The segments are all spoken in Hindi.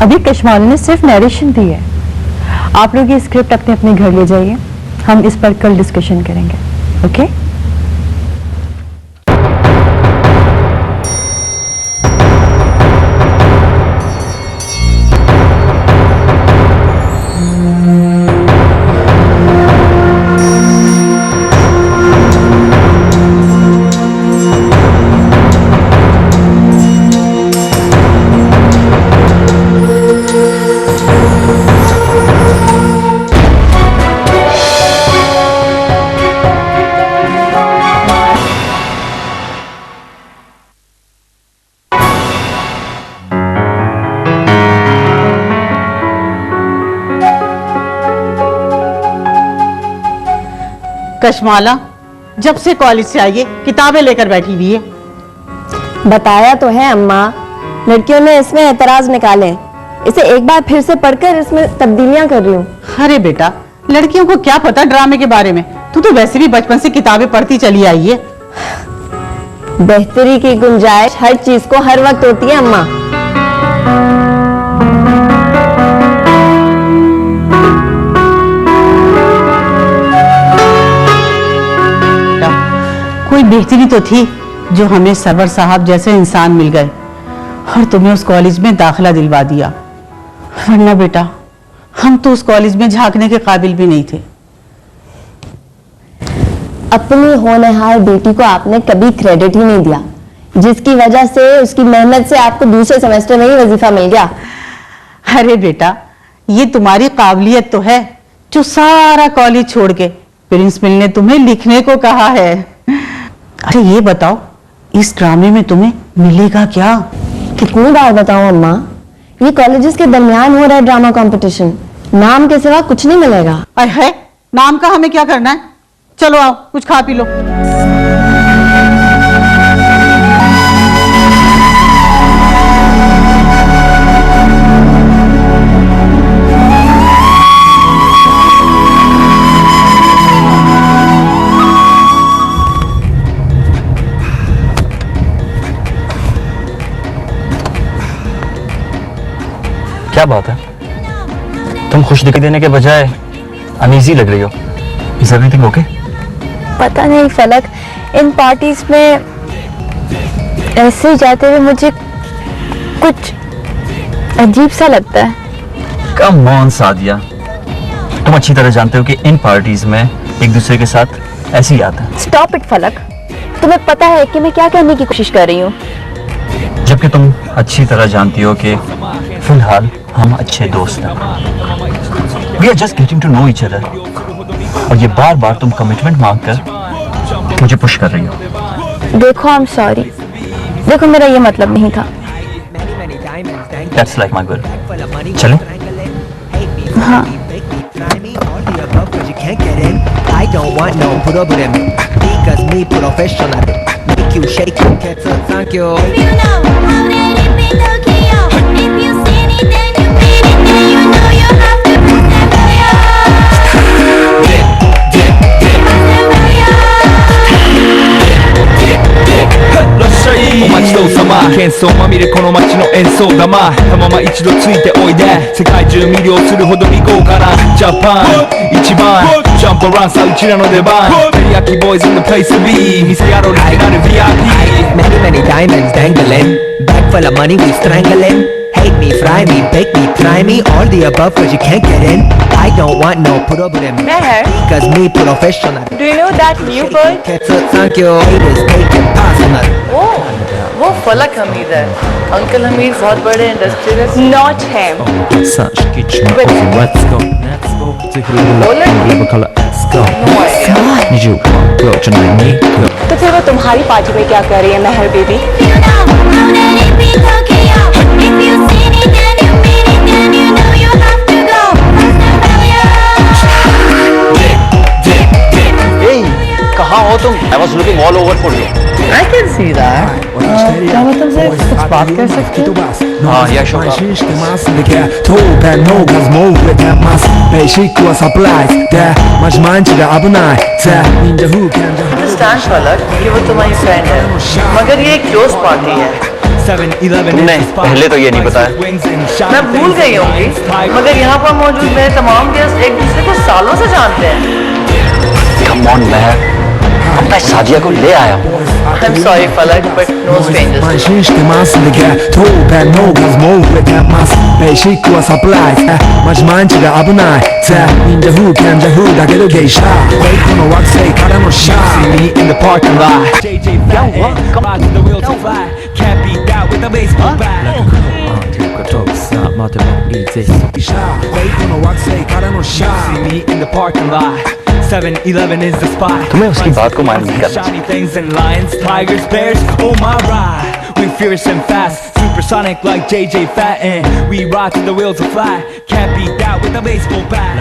अभी कश्माल ने सिर्फ नरेशन दी है। आप लोग ये स्क्रिप्ट अपने अपने घर ले जाइए, हम इस पर कल डिस्कशन करेंगे। ओके? कश्माला जब से कॉलेज से आई है किताबें लेकर बैठी हुई है। बताया तो है अम्मा, लड़कियों ने इसमें एतराज निकाले, इसे एक बार फिर से पढ़कर इसमें तब्दीलियां कर रही हूँ। अरे बेटा, लड़कियों को क्या पता ड्रामे के बारे में, तू तो वैसे भी बचपन से किताबें पढ़ती चली आई है। बेहतरी की गुंजाइश हर चीज को हर वक्त होती है अम्मा। कोई बेहतरी तो थी जो हमें सरवर साहब जैसे इंसान मिल गए और तुम्हें उस कॉलेज में दाखिला दिलवा दिया, वरना बेटा हम तो उस कॉलेज में झांकने के काबिल भी नहीं थे। अपनी होनहार बेटी को आपने कभी क्रेडिट ही नहीं दिया, जिसकी वजह से उसकी मेहनत से आपको दूसरे सेमेस्टर में ही वजीफा मिल गया। अरे बेटा, ये तुम्हारी काबिलियत तो है जो सारा कॉलेज छोड़ के प्रिंसिपल ने तुम्हें लिखने को कहा है। अरे ये बताओ, इस ड्रामे में तुम्हें मिलेगा क्या? कितनी बार बताऊं अम्मा, ये कॉलेजेस के दरमियान हो रहा है ड्रामा कंपटीशन, नाम के सिवा कुछ नहीं मिलेगा। है नाम का हमें क्या करना है? चलो आओ कुछ खा पी लो। क्या बात है, तुम खुश दिखाई देने के बजाय अनईजी लग रही हो। Is everything okay? पता नहीं फलक, इन पार्टीज में ऐसे जाते हुए मुझे कुछ अजीब सा लगता है। कम ऑन सादिया, तुम अच्छी तरह जानते हो कि इन पार्टीज में एक दूसरे के साथ ऐसे ही आता है। स्टॉप इट फलक, तुम्हें पता है कि मैं क्या कहने की कोशिश कर रही हूँ। जबकि तुम अच्छी तरह जानती हो कि फिलहाल हम अच्छे दोस्त हैं। We are just getting to know each other। और ये बार बार तुम कमिटमेंट मांगकर मुझे पुश कर रही हो। देखो आई एम सॉरी, देखो मेरा ये मतलब नहीं था। That's like my girl। चले? हाँ। I don't want no problem because me professional make you shake your cats thank you You know how that it be looking yo if you seen it then you mean it then you know you have to put thatお待ちどうさま喧騒まみれこの街の演奏玉たまま一度ついておいで世界中魅了するほどに豪華なジャパン一番ジャンプランさうちらの出番テリヤキボーイズ in the place to be 店やろうになる VIP many diamonds dangling bag full of money we strangling hate me fry me bake me try me all the above cause you can't get in I don't want no problem Meher, because me professional do you know that new bird? cats thank you haters take it personal Oh, वो फलक हमीद है। अंकल हमीद बहुत बड़े industrialist. Not him. Such kitchen But- let's go to Roland? color let's go No idea. 21 go tonight तो फिर वो तुम्हारी पार्टी में क्या कर रही है मेहर baby? You know how that it be looking yo if you seen it then you mean it then you know you have to go Hey, कहाँ हो तुम? I was looking all over for you। I can see that। क्या मैं तुमसे कुछ बात कर सकती हूँ? हाँ, या शोक। 当然の数も増えてますベーシックはサプライズでマジ毎日で危ないぜ忍者風景じゃ Understand फलक कि वो तुम्हारी फ्रेंड है, मगर ये एक क्लोज पार्टी है। 7-Eleven तुमने पहले तो ये नहीं बताया। मैं भूल गई होंगी, मगर यहाँ पर मौजूद मेरे तमाम गेस्ट एक दूसरे को सालों से जानते हैं। कम ऑन महक, अब मैं सादिया को ले आया हूँ। I'm sorry, Falak, but no strangers. 慢心してますねがトーペンの数も増えてますベーシックはサプライズマジ毎日が危ないぜ忍者風賢者風だけど芸者ベイコの惑星からのシャー See me in the parking lot JJ Fat Ride to the wheels to fly Can't beat that with a baseball bat ということさあ待てばいいぜシャーベイコの惑星からのシャー See me in the parking lot 7-Eleven is the spot तुम्हें उसकी बात को मान नहीं करना। Shiny things and lions, tigers, bears, oh my ride We fierce and fast, supersonic like JJ Fat And we ride till the wheels will fly Can't beat that with a baseball bat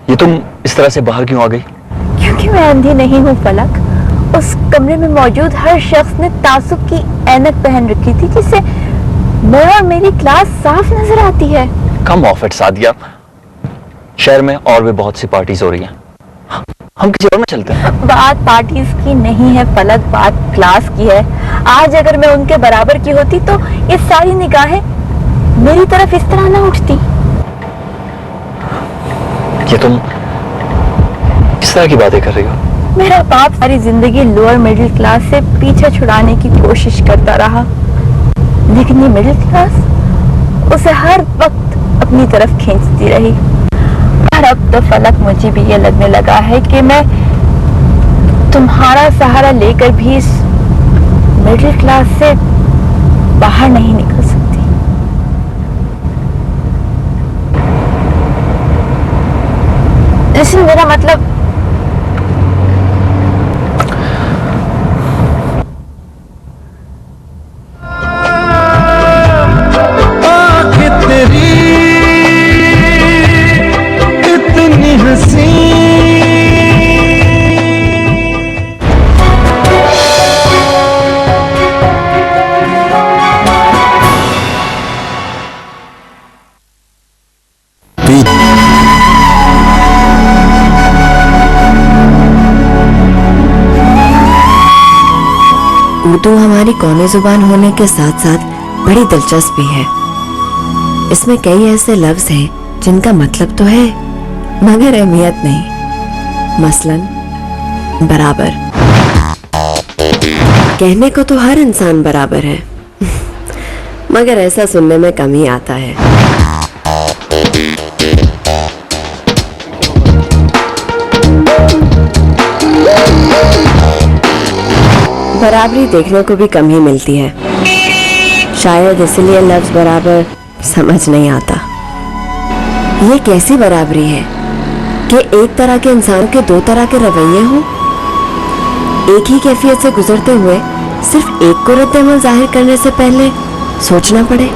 ये तुम इस तरह से बाहर क्यों आ गई? क्योंकि मैं अंधी नहीं हूँ फलक। उस कमरे में मौजूद हर शख्स ने तासुब की ऐनक पहन रखी थी जिससे मैं और मेरी क्लास साफ नजर आती है। कम ऑफ इट सादिया, शहर में और भी बहुत सी पार्टीज हो रही हैं, हम किसी और में चलते हैं। बात पार्टीज की नहीं है फलक, बात क्लास की है। आज अगर मैं उनके बराबर की होती तो ये सारी निगाहें मेरी तरफ इस तरह ना उठती। ये तुम किस तरह की बातें कर रही हो? मेरा बाप सारी जिंदगी लोअर मिडिल क्लास से पीछे छुड़ाने की कोशिश करता रहा, लेकिन ये मिडिल क्लास उसे हर वक्त अपनी तरफ खींचती रही। और अब तो फलक मुझे भी ये लगने लगा है कि मैं तुम्हारा सहारा लेकर भी इस मिडिल क्लास से बाहर नहीं निकल सकती। लेकिन मेरा मतलब उर्दू हमारी कौमी जुबान होने के साथ साथ बड़ी दिलचस्प भी है। इसमें कई ऐसे लफ्ज हैं जिनका मतलब तो है मगर अहमियत नहीं। मसलन बराबर, कहने को तो हर इंसान बराबर है मगर ऐसा सुनने में कम ही आता है। बराबरी देखने को भी कम ही मिलती है, शायद इसलिए लफ्ज बराबर समझ नहीं आता। ये कैसी बराबरी है कि एक तरह के इंसान के दो तरह के रवैये हों, एक ही कैफियत से गुजरते हुए सिर्फ एक को रद्द-ए-अमल जाहिर करने से पहले सोचना पड़े।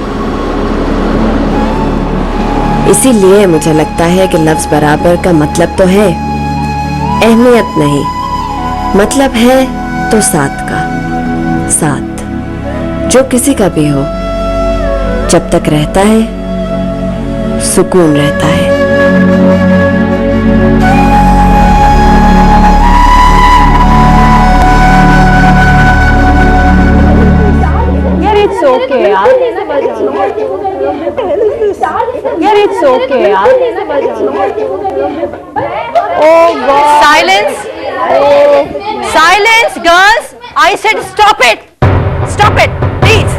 इसीलिए मुझे लगता है कि लफ्ज बराबर का मतलब तो है अहमियत नहीं, मतलब है तो साथ का साथ, जो किसी का भी हो, जब तक रहता है सुकून रहता है। यार इट्स ओके यार, यार इट्स ओके यार। ओह God, Silence! Silence, girls! I said stop it! Stop it, please!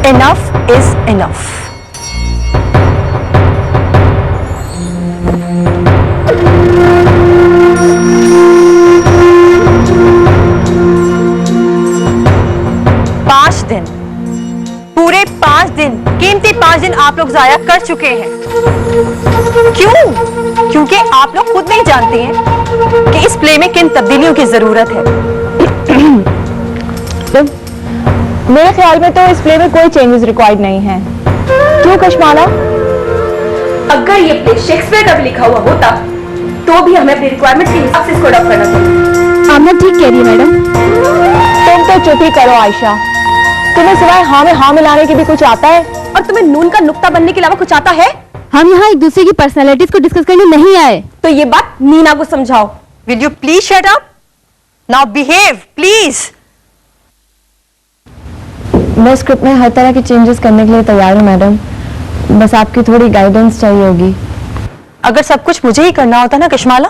enough is enough. पूरे 5 दिन, कीमती 5 दिन आप लोग जाया कर चुके हैं। क्यों? क्योंकि आप लोग खुद नहीं जानते हैं कि इस प्ले में किन तब्दीलियों की जरूरत है। मेरे ख्याल में तो इस प्ले में कोई चेंजेस रिक्वायर्ड नहीं है। क्यों कशमाला? अगर ये प्ले शेक्सपियर का भी लिखा हुआ होता तो भी हमें अपनी रिक्वायरमेंट के हिसाब से इसको अडॉप्ट करना चाहिए। आमना ठीक कह रही है मैडम। तुम तो चुप ही करो आयशा, तुम्हें सिवाय हाँ में हाँ मिलाने के भी कुछ आता है? और तुम्हें नून का नुक्ता बनने के अलावा कुछ आता है? हम यहाँ एक दूसरे की पर्सनैलिटीज को डिस्कस करने नहीं आए। तो ये बात नीना को समझाओ। Will you please shut up? Now behave please. मैं स्क्रिप्ट में हर तरह के चेंजेस करने के लिए तैयार हूँ मैडम, बस आपकी थोड़ी गाइडेंस चाहिए होगी। अगर सब कुछ मुझे ही करना होता ना कश्माला